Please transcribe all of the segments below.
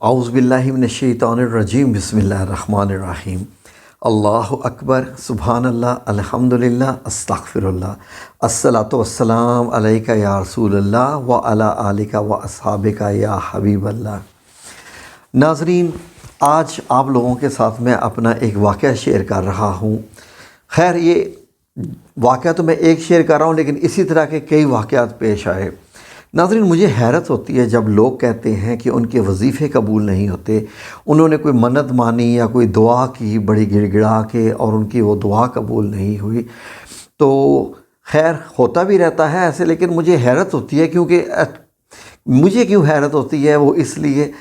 اعوذ باللہ من الشیطان الرجیم بسم اللہ الرحمن الرحیم اللہ اکبر سبحان اللہ الحمدللہ استغفر اللہ الصلاۃ والسلام علیکہ یا رسول اللہ وعلی آلکہ واصحابکہ یا حبیب اللہ۔ ناظرین، آج آپ لوگوں کے ساتھ میں اپنا ایک واقعہ شیئر کر رہا ہوں۔ خیر، یہ واقعہ تو میں ایک شیئر کر رہا ہوں، لیکن اسی طرح کے کئی واقعات پیش آئے۔ ناظرین، مجھے حیرت ہوتی ہے جب لوگ کہتے ہیں کہ ان کے وظیفے قبول نہیں ہوتے، انہوں نے کوئی منت مانی یا کوئی دعا کی بڑی گڑ گڑا کے اور ان کی وہ دعا قبول نہیں ہوئی۔ تو خیر، ہوتا بھی رہتا ہے ایسے، لیکن مجھے حیرت ہوتی ہے، کیونکہ مجھے کیوں حیرت ہوتی ہے وہ اس لیے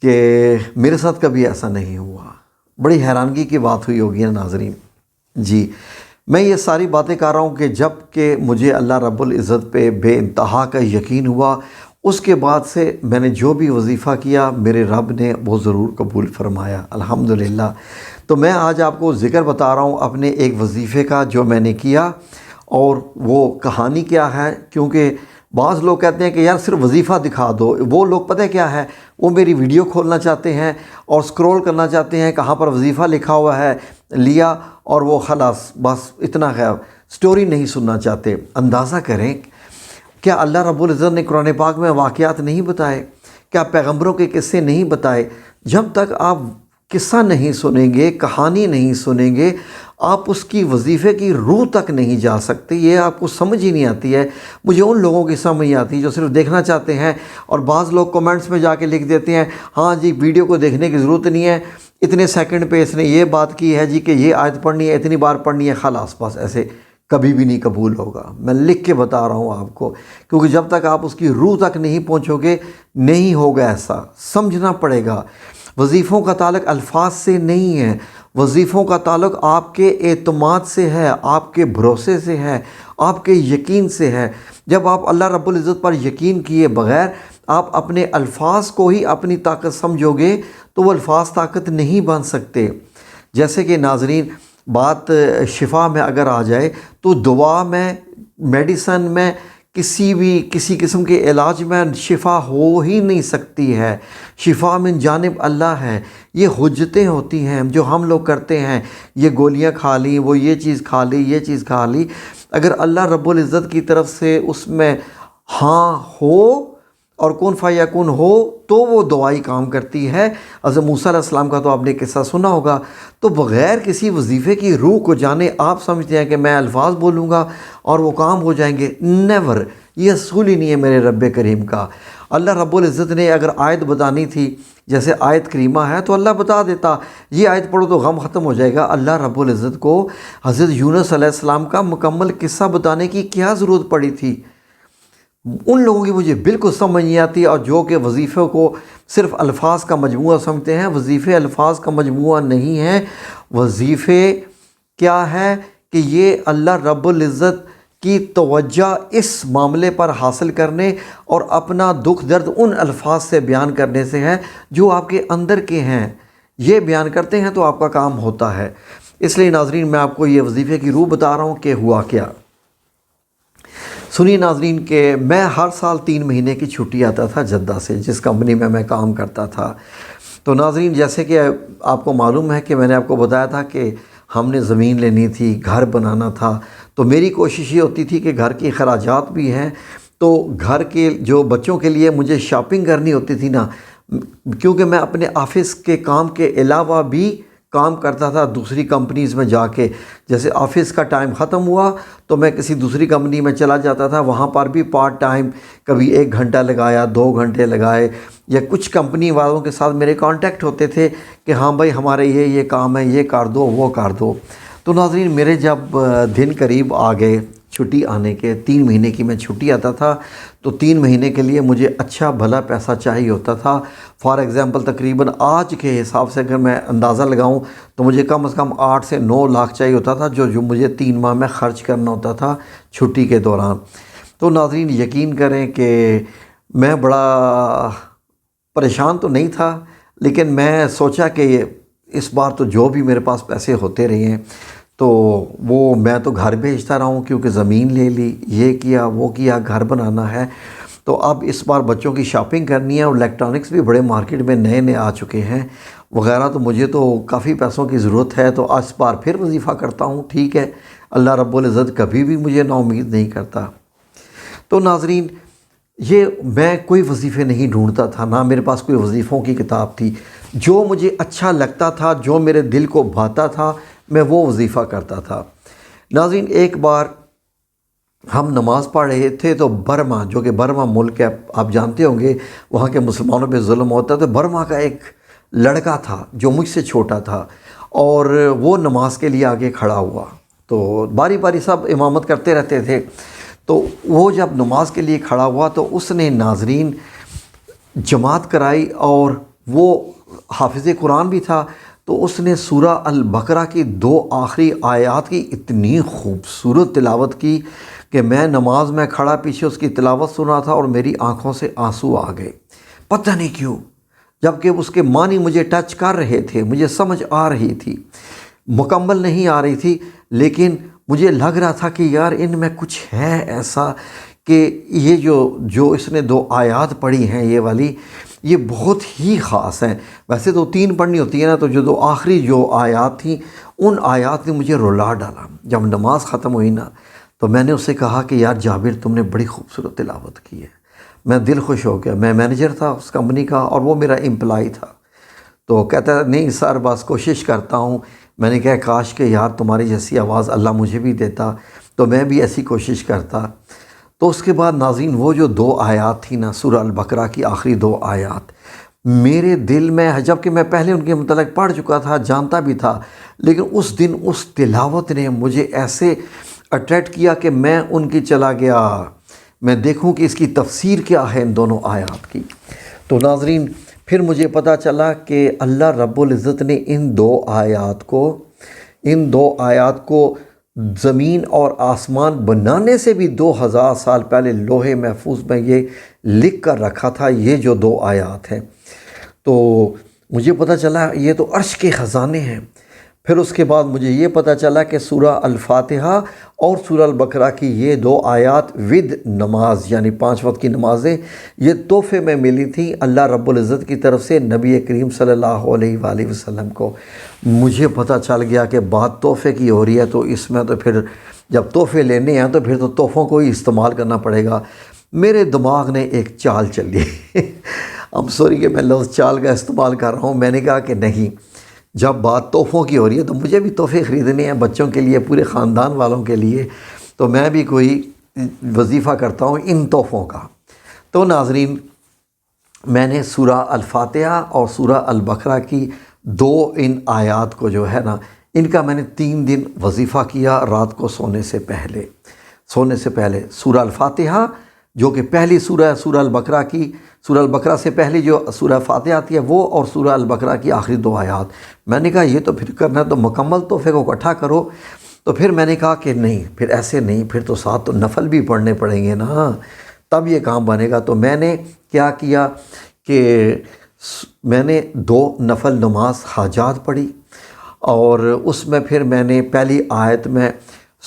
کہ میرے ساتھ کبھی ایسا نہیں ہوا۔ بڑی حیرانگی کی بات ہوئی ہوگی نا ناظرین۔ جی، میں یہ ساری باتیں کر رہا ہوں کہ جب کہ مجھے اللہ رب العزت پہ بے انتہا کا یقین ہوا، اس کے بعد سے میں نے جو بھی وظیفہ کیا میرے رب نے وہ ضرور قبول فرمایا، الحمدللہ۔ تو میں آج آپ کو ذکر بتا رہا ہوں اپنے ایک وظیفے کا جو میں نے کیا، اور وہ کہانی کیا ہے، کیونکہ بعض لوگ کہتے ہیں کہ یار صرف وظیفہ دکھا دو۔ وہ لوگ پتہ کیا ہے، وہ میری ویڈیو کھولنا چاہتے ہیں اور سکرول کرنا چاہتے ہیں کہاں پر وظیفہ لکھا ہوا ہے، لیا اور وہ خلاص بس اتنا ہے، سٹوری نہیں سننا چاہتے۔ اندازہ کریں، کیا اللہ رب العزت نے قرآن پاک میں واقعات نہیں بتائے؟ کیا پیغمبروں کے قصے نہیں بتائے؟ جب تک آپ قصہ نہیں سنیں گے، کہانی نہیں سنیں گے، آپ اس کی وظیفے کی روح تک نہیں جا سکتے۔ یہ آپ کو سمجھ ہی نہیں آتی ہے۔ مجھے ان لوگوں کی سمجھ نہیں آتی جو صرف دیکھنا چاہتے ہیں، اور بعض لوگ کمنٹس میں جا کے لکھ دیتے ہیں، ہاں جی ویڈیو کو دیکھنے کی ضرورت نہیں ہے، اتنے سیکنڈ پہ اس نے یہ بات کی ہے جی کہ یہ آیت پڑھنی ہے، اتنی بار پڑھنی ہے، خلاص بس ایسے کبھی بھی نہیں قبول ہوگا۔ میں لکھ کے بتا رہا ہوں آپ کو، کیونکہ جب تک آپ اس کی روح تک نہیں پہنچو گے نہیں ہوگا ایسا۔ سمجھنا پڑے گا، وظیفوں کا تعلق الفاظ سے نہیں ہے، وظیفوں کا تعلق آپ کے اعتماد سے ہے، آپ کے بھروسے سے ہے، آپ کے یقین سے ہے۔ جب آپ اللہ رب العزت پر یقین کیے بغیر آپ اپنے الفاظ کو ہی اپنی طاقت سمجھو گے تو وہ الفاظ طاقت نہیں بن سکتے۔ جیسے کہ ناظرین، بات شفا میں اگر آ جائے تو دعا میں، میڈیسن میں، کسی قسم کے علاج میں شفا ہو ہی نہیں سکتی ہے۔ شفا من جانب اللہ ہے۔ یہ حجتیں ہوتی ہیں جو ہم لوگ کرتے ہیں، یہ گولیاں کھا لی، وہ یہ چیز کھا لی، یہ چیز کھا لی۔ اگر اللہ رب العزت کی طرف سے اس میں ہاں ہو اور کن فیکون ہو تو وہ دعائی کام کرتی ہے۔ حضرت موسیٰ علیہ السلام کا تو آپ نے قصہ سنا ہوگا۔ تو بغیر کسی وظیفے کی روح کو جانے آپ سمجھتے ہیں کہ میں الفاظ بولوں گا اور وہ کام ہو جائیں گے، نیور۔ یہ اصول ہی نہیں ہے میرے رب کریم کا۔ اللہ رب العزت نے اگر آیت بتانی تھی، جیسے آیت کریمہ ہے، تو اللہ بتا دیتا، یہ آیت پڑھو تو غم ختم ہو جائے گا۔ اللہ رب العزت کو حضرت یونس علیہ السلام کا مکمل قصہ بتانے کی کیا ضرورت پڑی تھی؟ ان لوگوں کی مجھے بالکل سمجھ نہیں آتی، اور جو کہ وظیفے کو صرف الفاظ کا مجموعہ سمجھتے ہیں۔ وظیفے الفاظ کا مجموعہ نہیں ہے، وظیفے کیا ہے کہ یہ اللہ رب العزت کی توجہ اس معاملے پر حاصل کرنے اور اپنا دکھ درد ان الفاظ سے بیان کرنے سے ہے جو آپ کے اندر کے ہیں۔ یہ بیان کرتے ہیں تو آپ کا کام ہوتا ہے۔ اس لیے ناظرین، میں آپ کو یہ وظیفے کی روح بتا رہا ہوں کہ ہوا کیا۔ سنیے ناظرین، کہ میں ہر سال 3 مہینے کی چھٹی آتا تھا جدہ سے، جس کمپنی میں کام کرتا تھا۔ تو ناظرین، جیسے کہ آپ کو معلوم ہے کہ میں نے آپ کو بتایا تھا کہ ہم نے زمین لینی تھی، گھر بنانا تھا، تو میری کوشش یہ ہوتی تھی کہ گھر کے اخراجات بھی ہیں، تو گھر کے جو بچوں کے لیے مجھے شاپنگ کرنی ہوتی تھی نا، کیونکہ میں اپنے آفس کے کام کے علاوہ بھی کام کرتا تھا دوسری کمپنیز میں جا کے۔ جیسے آفس کا ٹائم ختم ہوا تو میں کسی دوسری کمپنی میں چلا جاتا تھا، وہاں پر بھی پارٹ ٹائم کبھی 1 گھنٹہ لگایا، 2 گھنٹے لگائے، یا کچھ کمپنی والوں کے ساتھ میرے کانٹیکٹ ہوتے تھے کہ ہاں بھائی ہمارے یہ کام ہے، یہ کر دو، وہ کر دو۔ تو ناظرین، میرے جب دن قریب آ گئے چھٹی آنے کے، 3 مہینے کی میں چھٹی آتا تھا، تو 3 مہینے کے لیے مجھے اچھا بھلا پیسہ چاہیے ہوتا تھا۔ فار ایگزامپل تقریباً آج کے حساب سے اگر میں اندازہ لگاؤں تو مجھے کم از کم 8 سے 9 لاکھ چاہیے ہوتا تھا، جو مجھے 3 ماہ میں خرچ کرنا ہوتا تھا چھٹی کے دوران۔ تو ناظرین، یقین کریں کہ میں بڑا پریشان تو نہیں تھا، لیکن میں سوچا کہ اس بار تو جو بھی میرے پاس پیسے ہوتے رہے ہیں تو وہ میں تو گھر بھیجتا رہا ہوں، کیونکہ زمین لے لی، یہ کیا وہ کیا، گھر بنانا ہے۔ تو اب اس بار بچوں کی شاپنگ کرنی ہے اور الیکٹرانکس بھی بڑے مارکیٹ میں نئے نئے آ چکے ہیں وغیرہ، تو مجھے تو کافی پیسوں کی ضرورت ہے، تو اس بار پھر وظیفہ کرتا ہوں۔ ٹھیک ہے، اللہ رب العزت کبھی بھی مجھے نا امید نہیں کرتا۔ تو ناظرین، یہ میں کوئی وظیفے نہیں ڈھونڈتا تھا، نہ میرے پاس کوئی وظیفوں کی کتاب تھی۔ جو مجھے اچھا لگتا تھا، جو میرے دل کو بھاتا تھا، میں وہ وظیفہ کرتا تھا۔ ناظرین، ایک بار ہم نماز پڑھ رہے تھے تو برما، جو کہ برما ملک ہے، آپ جانتے ہوں گے وہاں کے مسلمانوں پہ ظلم ہوتا ہے، تو برما کا ایک لڑکا تھا جو مجھ سے چھوٹا تھا، اور وہ نماز کے لیے آگے کھڑا ہوا۔ تو باری باری سب امامت کرتے رہتے تھے، تو وہ جب نماز کے لیے کھڑا ہوا تو اس نے ناظرین جماعت کرائی، اور وہ حافظ قرآن بھی تھا، تو اس نے سورہ البقرہ کی 2 آخری آیات کی اتنی خوبصورت تلاوت کی کہ میں نماز میں کھڑا پیچھے اس کی تلاوت سنا تھا اور میری آنکھوں سے آنسو آ گئے، پتہ نہیں کیوں، جبکہ اس کے معنی مجھے ٹچ کر رہے تھے، مجھے سمجھ آ رہی تھی، مکمل نہیں آ رہی تھی، لیکن مجھے لگ رہا تھا کہ یار ان میں کچھ ہے ایسا کہ یہ جو اس نے 2 آیات پڑھی ہیں یہ والی، یہ بہت ہی خاص ہیں۔ ویسے تو 3 پڑھنی ہوتی ہے نا، تو جو 2 آخری جو آیات تھیں ان آیات نے مجھے رلا ڈالا۔ جب نماز ختم ہوئی نا، تو میں نے اس سے کہا کہ یار جابر، تم نے بڑی خوبصورت تلاوت کی ہے۔ میں دل خوش ہو گیا، میں مینیجر تھا اس کمپنی کا اور وہ میرا امپلائی تھا۔ تو کہتا ہے نہیں سر، بس کوشش کرتا ہوں۔ میں نے کہا کاش کہ یار تمہاری جیسی آواز اللہ مجھے بھی دیتا تو میں بھی ایسی کوشش کرتا۔ تو اس کے بعد ناظرین وہ جو 2 آیات تھی نا، سورہ البقرہ کی آخری 2 آیات، میرے دل میں، جبکہ میں پہلے ان کے متعلق پڑھ چکا تھا، جانتا بھی تھا، لیکن اس دن اس تلاوت نے مجھے ایسے اٹریکٹ کیا کہ میں ان کی چلا گیا، میں دیکھوں کہ اس کی تفسیر کیا ہے ان دونوں آیات کی۔ تو ناظرین پھر مجھے پتہ چلا کہ اللہ رب العزت نے ان 2 آیات کو زمین اور آسمان بنانے سے بھی 2000 سال پہلے لوح محفوظ میں یہ لکھ کر رکھا تھا، یہ جو 2 آیات ہیں۔ تو مجھے پتہ چلا یہ تو عرش کے خزانے ہیں۔ پھر اس کے بعد مجھے یہ پتہ چلا کہ سورہ الفاتحہ اور سورہ البقرہ کی یہ 2 آیات ود نماز، یعنی 5 وقت کی نمازیں، یہ تحفے میں ملی تھیں اللہ رب العزت کی طرف سے نبی کریم صلی اللہ علیہ وآلہ وسلم کو۔ مجھے پتہ چل گیا کہ بات تحفے کی ہو رہی ہے، تو اس میں تو پھر جب تحفے لینے ہیں تو پھر تو تحفوں کو ہی استعمال کرنا پڑے گا۔ میرے دماغ نے ایک چال چلی اب سوری کہ میں لفظ چال کا استعمال کر رہا ہوں۔ میں نے کہا کہ نہیں، جب بات تحفوں کی ہو رہی ہے تو مجھے بھی تحفے خریدنے ہیں بچوں کے لیے، پورے خاندان والوں کے لیے، تو میں بھی کوئی وظیفہ کرتا ہوں ان تحفوں کا۔ تو ناظرین میں نے سورہ الفاتحہ اور سورہ البقرہ کی 2 ان آیات کو جو ہے نا، ان کا میں نے 3 دن وظیفہ کیا رات کو سونے سے پہلے۔ سورہ الفاتحہ جو کہ پہلی سورہ ہے سورہ البقرہ کی، سورہ البقرہ سے پہلی جو سورہ فاتحہ آتی ہے وہ، اور سورہ البقرہ کی آخری 2 آیات۔ میں نے کہا یہ تو پھر کرنا ہے تو مکمل تحفے کو اکٹھا کرو۔ تو پھر میں نے کہا کہ نہیں، پھر ایسے نہیں، پھر تو ساتھ تو نفل بھی پڑھنے پڑیں گے نا، تب یہ کام بنے گا۔ تو میں نے کیا کیا کہ میں نے 2 نفل نماز حاجات پڑھی، اور اس میں پھر میں نے پہلی آیت میں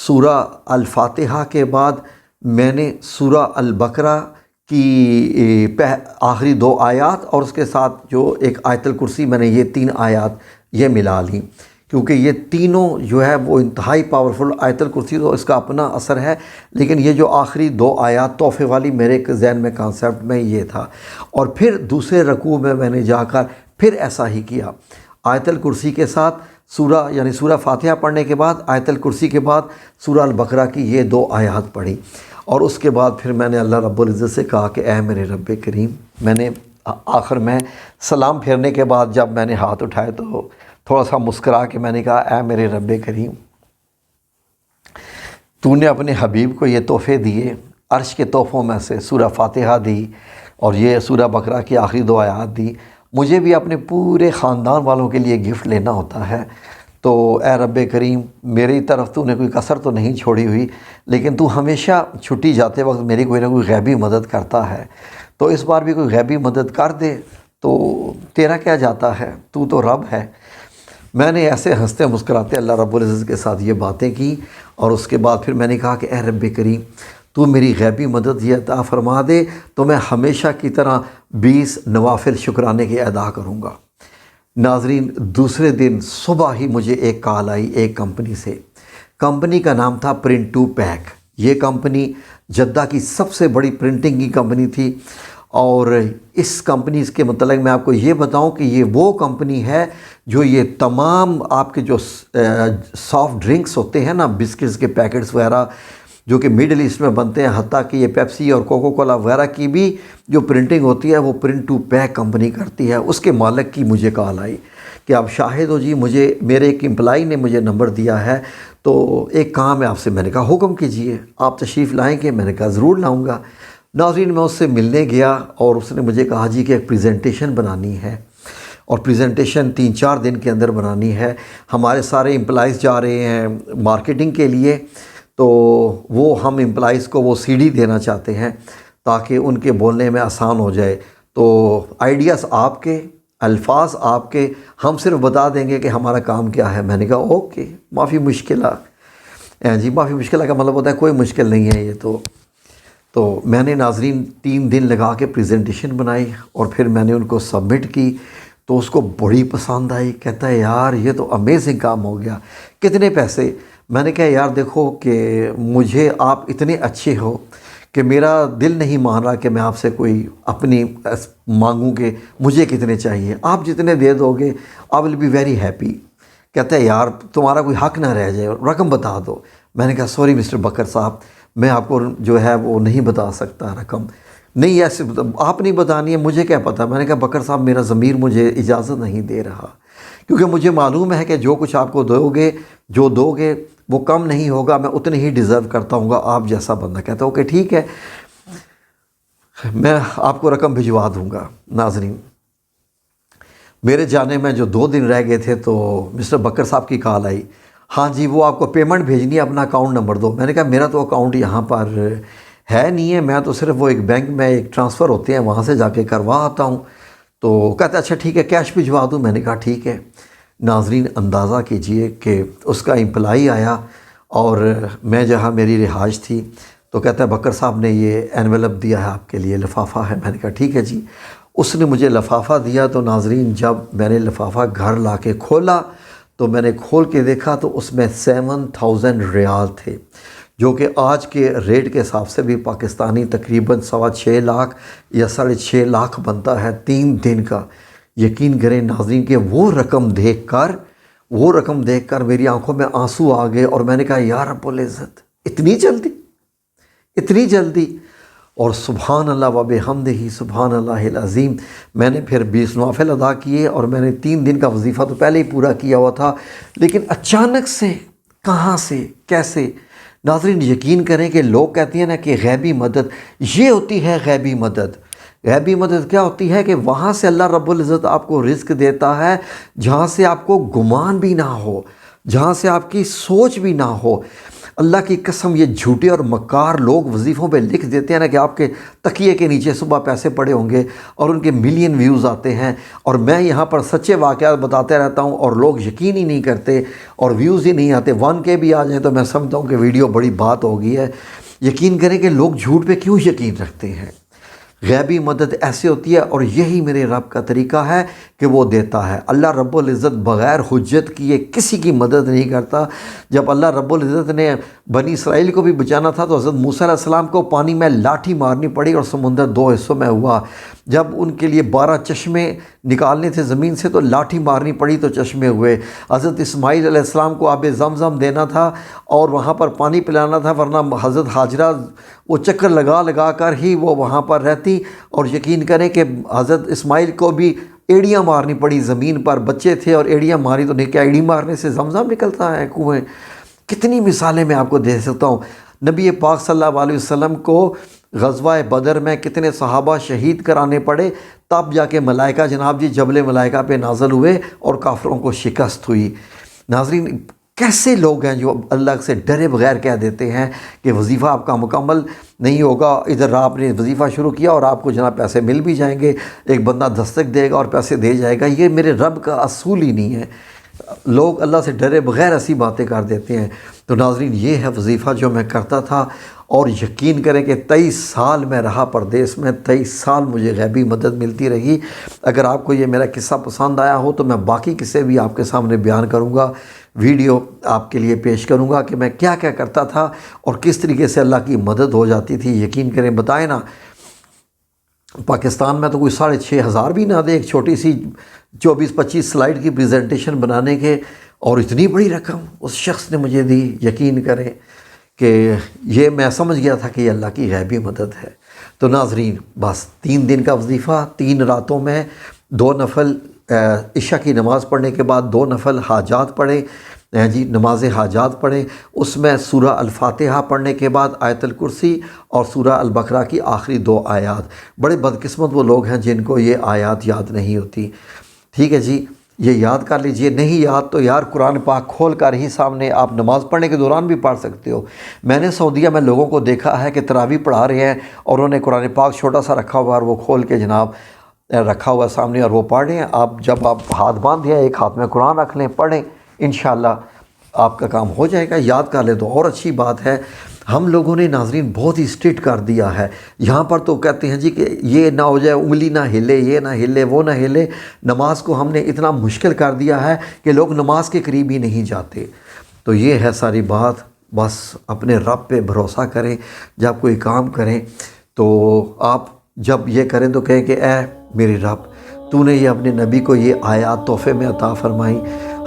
سورہ الفاتحہ کے بعد میں نے سورہ البقرہ کی آخری 2 آیات اور اس کے ساتھ جو ایک آیت الکرسی، میں نے یہ 3 آیات یہ ملا لیں، کیونکہ یہ تینوں جو ہے وہ انتہائی پاورفل۔ آیت الکرسی تو اس کا اپنا اثر ہے، لیکن یہ جو آخری 2 آیات تحفے والی میرے ذہن میں کانسیپٹ میں یہ تھا۔ اور پھر دوسرے رکوع میں نے جا کر پھر ایسا ہی کیا، آیت الکرسی کے ساتھ سورہ، یعنی سورہ فاتحہ پڑھنے کے بعد آیت الکرسی کے بعد سورہ البقرہ کی یہ 2 آیات پڑھی، اور اس کے بعد پھر میں نے اللہ رب العزت سے کہا کہ اے میرے رب کریم، میں نے آخر میں سلام پھیرنے کے بعد جب میں نے ہاتھ اٹھائے تو تھوڑا سا مسکرا کے میں نے کہا اے میرے رب کریم، تو نے اپنے حبیب کو یہ تحفے دیے، عرش کے تحفوں میں سے سورہ فاتحہ دی اور یہ سورہ بقرہ کی آخری 2 آیات دی، مجھے بھی اپنے پورے خاندان والوں کے لیے گفٹ لینا ہوتا ہے، تو اے رب کریم میری طرف تو نے کوئی کسر تو نہیں چھوڑی ہوئی، لیکن تو ہمیشہ چھٹی جاتے وقت میری کوئی نہ کوئی غیبی مدد کرتا ہے، تو اس بار بھی کوئی غیبی مدد کر دے تو تیرا کیا جاتا ہے، تو رب ہے۔ میں نے ایسے ہنستے مسکراتے اللہ رب العزت کے ساتھ یہ باتیں کی، اور اس کے بعد پھر میں نے کہا کہ اے رب کریم، تو میری غیبی مدد یہ عطا فرما دے تو میں ہمیشہ کی طرح 20 نوافل شکرانے کے ادا کروں گا۔ ناظرین، دوسرے دن صبح ہی مجھے ایک کال آئی ایک کمپنی سے۔ کمپنی کا نام تھا پرنٹ ٹو پیک۔ یہ کمپنی جدہ کی سب سے بڑی پرنٹنگ کی کمپنی تھی، اور اس کمپنی کے متعلق میں آپ کو یہ بتاؤں کہ یہ وہ کمپنی ہے جو یہ تمام آپ کے جو سافٹ ڈرنکس ہوتے ہیں نا، بسکٹس کے پیکٹس وغیرہ جو کہ مڈل ایسٹ میں بنتے ہیں، حتیٰ کہ یہ پیپسی اور کوکو کولا وغیرہ کی بھی جو پرنٹنگ ہوتی ہے وہ پرنٹ ٹو پیک کمپنی کرتی ہے۔ اس کے مالک کی مجھے کال آئی کہ آپ شاہد ہو جی، مجھے میرے ایک امپلائی نے مجھے نمبر دیا ہے، تو ایک کام ہے آپ سے۔ میں نے کہا حکم کیجئے، آپ تشریف لائیں گے؟ میں نے کہا ضرور لاؤں گا۔ ناظرین، میں اس سے ملنے گیا اور اس نے مجھے کہا جی کہ ایک پریزنٹیشن بنانی ہے، اور پریزنٹیشن 3-4 دن کے اندر بنانی ہے۔ ہمارے سارے امپلائیز جا رہے ہیں مارکیٹنگ کے لیے، تو وہ ہم امپلائیز کو وہ CD دینا چاہتے ہیں تاکہ ان کے بولنے میں آسان ہو جائے۔ تو آئیڈیاز آپ کے، الفاظ آپ کے، ہم صرف بتا دیں گے کہ ہمارا کام کیا ہے۔ میں نے کہا اوکے، معافی مشکلہ جی، معافی مشکلہ کا مطلب ہوتا ہے کوئی مشکل نہیں ہے یہ تو میں نے ناظرین 3 دن لگا کے پریزنٹیشن بنائی، اور پھر میں نے ان کو سبمٹ کی، تو اس کو بڑی پسند آئی۔ کہتا ہے یار یہ تو امیزنگ کام ہو گیا، کتنے پیسے؟ میں نے کہا یار دیکھو کہ مجھے آپ اتنے اچھے ہو کہ میرا دل نہیں مان رہا کہ میں آپ سے کوئی اپنی مانگوں کہ مجھے کتنے چاہیے، آپ جتنے دے دو گے آئی ول بی ویری ہیپی۔ کہتا ہے یار تمہارا کوئی حق نہ رہ جائے، رقم بتا دو۔ میں نے کہا سوری مسٹر بکر صاحب، میں آپ کو جو ہے وہ نہیں بتا سکتا رقم، نہیں ایسے آپ نہیں بتانی ہے، مجھے کیا پتہ۔ میں نے کہا بکر صاحب میرا ضمیر مجھے اجازت نہیں دے رہا، کیونکہ مجھے معلوم ہے کہ جو کچھ آپ کو دو گے وہ کم نہیں ہوگا، میں اتنے ہی ڈیزرو کرتا ہوں گا آپ جیسا بندہ۔ کہتا ہے اوکے ٹھیک ہے، میں آپ کو رقم بھجوا دوں گا۔ ناظرین، میرے جانے میں جو 2 دن رہ گئے تھے تو مسٹر بکر صاحب کی کال آئی، ہاں جی وہ آپ کو پیمنٹ بھیجنی ہے، اپنا اکاؤنٹ نمبر دو۔ میں نے کہا میرا تو اکاؤنٹ یہاں پر ہے نہیں ہے، میں تو صرف وہ ایک بینک میں ایک ٹرانسفر ہوتے ہیں وہاں سے جا کے کروا آتا ہوں۔ تو کہتا ہے اچھا ٹھیک ہے کیش بھجوا دوں۔ میں نے کہا ٹھیک ہے۔ ناظرین اندازہ کیجئے کہ اس کا امپلائی آیا، اور میں جہاں میری رہائش تھی، تو کہتا ہے بکر صاحب نے یہ انویلپ دیا ہے آپ کے لیے، لفافہ ہے۔ میں نے کہا ٹھیک ہے جی۔ اس نے مجھے لفافہ دیا، تو ناظرین جب میں نے لفافہ گھر لا کے کھولا تو میں نے کھول کے دیکھا تو اس میں 7000 ریال تھے، جو کہ آج کے ریٹ کے حساب سے بھی پاکستانی تقریباً 6.25 لاکھ یا 6.5 لاکھ بنتا ہے 3 دن کا۔ یقین کریں ناظرین کہ وہ رقم دیکھ کر میری آنکھوں میں آنسو آ گئے، اور میں نے کہا یا رب العزت اتنی جلدی! اور سبحان اللہ و بحمدہ سبحان اللہ العظیم، میں نے پھر 20 نوافل ادا کیے، اور میں نے 3 دن کا وظیفہ تو پہلے ہی پورا کیا ہوا تھا، لیکن اچانک سے کہاں سے کیسے؟ ناظرین یقین کریں کہ لوگ کہتے ہیں نا کہ غیبی مدد یہ ہوتی ہے۔ غیبی مدد کیا ہوتی ہے کہ وہاں سے اللہ رب العزت آپ کو رزق دیتا ہے جہاں سے آپ کو گمان بھی نہ ہو، جہاں سے آپ کی سوچ بھی نہ ہو۔ اللہ کی قسم یہ جھوٹے اور مکار لوگ وظیفوں پہ لکھ دیتے ہیں نا کہ آپ کے تکیے کے نیچے صبح پیسے پڑے ہوں گے اور ان کے ملین ویوز آتے ہیں، اور میں یہاں پر سچے واقعات بتاتے رہتا ہوں اور لوگ یقین ہی نہیں کرتے اور ویوز ہی نہیں آتے۔ 1K بھی آ جائیں تو میں سمجھتا ہوں کہ ویڈیو بڑی بات ہو گئی ہے۔ یقین کریں کہ لوگ جھوٹ پہ کیوں یقین رکھتے ہیں۔ غیبی مدد ایسے ہوتی ہے، اور یہی میرے رب کا طریقہ ہے کہ وہ دیتا ہے۔ اللہ رب العزت بغیر حجت کیے کسی کی مدد نہیں کرتا۔ جب اللہ رب العزت نے بنی اسرائیل کو بھی بچانا تھا تو حضرت موسیٰ علیہ السلام کو پانی میں لاٹھی مارنی پڑی اور سمندر 2 حصوں میں ہوا۔ جب ان کے لیے 12 چشمے نکالنے تھے زمین سے تو لاٹھی مارنی پڑی تو چشمے ہوئے۔ حضرت اسماعیل علیہ السلام کو آب زمزم دینا تھا اور وہاں پر پانی پلانا تھا، ورنہ حضرت ہاجرہ وہ چکر لگا کر ہی وہ وہاں پر رہتی، اور یقین کریں کہ حضرت اسماعیل کو بھی ایڑیاں مارنی پڑی زمین پر، بچے تھے اور ایڑیاں ماری تو نہیں، کیا ایڑی مارنے سے زمزم نکلتا ہے کنویں؟ کتنی مثالیں میں آپ کو دے سکتا ہوں۔ نبی پاک صلی اللہ علیہ وسلم کو غزوہ بدر میں کتنے صحابہ شہید کرانے پڑے، تب جا کے ملائکہ جناب جی جبل ملائکہ پہ نازل ہوئے اور کافروں کو شکست ہوئی۔ ناظرین کیسے لوگ ہیں جو اللہ سے ڈرے بغیر کہہ دیتے ہیں کہ وظیفہ آپ کا مکمل نہیں ہوگا، ادھر آپ نے وظیفہ شروع کیا اور آپ کو جناب پیسے مل بھی جائیں گے، ایک بندہ دستک دے گا اور پیسے دے جائے گا۔ یہ میرے رب کا اصول ہی نہیں ہے۔ لوگ اللہ سے ڈرے بغیر ایسی باتیں کر دیتے ہیں۔ تو ناظرین یہ ہے وظیفہ جو میں کرتا تھا، اور یقین کریں کہ 23 سال میں رہا پردیس میں، 23 سال مجھے غیبی مدد ملتی رہی۔ اگر آپ کو یہ میرا قصہ پسند آیا ہو تو میں باقی قصے بھی آپ کے سامنے بیان کروں گا، ویڈیو آپ کے لیے پیش کروں گا کہ میں کیا کیا کرتا تھا اور کس طریقے سے اللہ کی مدد ہو جاتی تھی۔ یقین کریں، بتائیں نا، پاکستان میں تو کوئی 6,500 بھی نہ دے ایک چھوٹی سی 24-25 سلائیڈ کی پریزنٹیشن بنانے کے، اور اتنی بڑی رقم اس شخص نے مجھے دی۔ یقین کریں کہ یہ میں سمجھ گیا تھا کہ یہ اللہ کی غیبی مدد ہے۔ تو ناظرین، بس 3 دن کا وظیفہ، 3 راتوں میں 2 نفل عشاء کی نماز پڑھنے کے بعد 2 نفل حاجات پڑھے، جی نماز حاجات پڑھیں، اس میں سورہ الفاتحہ پڑھنے کے بعد آیت الکرسی اور سورہ البقرہ کی آخری 2 آیات۔ بڑے بدقسمت وہ لوگ ہیں جن کو یہ آیات یاد نہیں ہوتی، ٹھیک ہے جی، یہ یاد کر لیجئے۔ نہیں یاد تو یار قرآن پاک کھول کر ہی سامنے آپ نماز پڑھنے کے دوران بھی پڑھ سکتے ہو۔ میں نے سعودیہ میں لوگوں کو دیکھا ہے کہ تراویح پڑھا رہے ہیں اور انہوں نے قرآن پاک چھوٹا سا رکھا ہوا اور وہ کھول کے جناب رکھا ہوا سامنے اور وہ پڑھ رہے ہیں۔ آپ جب آپ ہاتھ باندھیں، ایک ہاتھ میں قرآن رکھ لیں، پڑھیں، انشاءاللہ آپ کا کام ہو جائے گا۔ یاد کر لیں تو اور اچھی بات ہے۔ ہم لوگوں نے ناظرین بہت ہی اسٹرکٹ کر دیا ہے یہاں پر، تو کہتے ہیں جی کہ یہ نہ ہو جائے، انگلی نہ ہلے، یہ نہ ہلے، وہ نہ ہلے۔ نماز کو ہم نے اتنا مشکل کر دیا ہے کہ لوگ نماز کے قریب ہی نہیں جاتے۔ تو یہ ہے ساری بات۔ بس اپنے رب پہ بھروسہ کریں، جب کوئی کام کریں تو آپ جب یہ کریں تو کہیں کہ اے میرے رب، تو نے یہ اپنے نبی کو یہ آیات تحفے میں عطا فرمائی،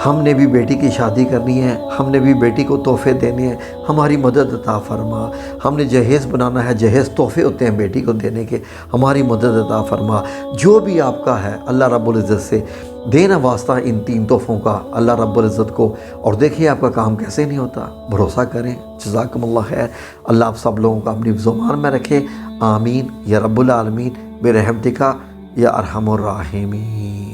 ہم نے بھی بیٹی کی شادی کرنی ہے، ہم نے بھی بیٹی کو تحفے دینے ہیں، ہماری مدد عطا فرما۔ ہم نے جہیز بنانا ہے، جہیز تحفے ہوتے ہیں بیٹی کو دینے کے، ہماری مدد عطا فرما۔ جو بھی آپ کا ہے اللہ رب العزت سے دینا واسطہ ان 3 تحفوں کا اللہ رب العزت کو، اور دیکھیے آپ کا کام کیسے نہیں ہوتا۔ بھروسہ کریں۔ جزاکم اللہ خیر۔ اللہ آپ سب لوگوں کو اپنی زبان میں رکھے، آمین یا رب العالمین برحمتک یا ارحم الراحمین۔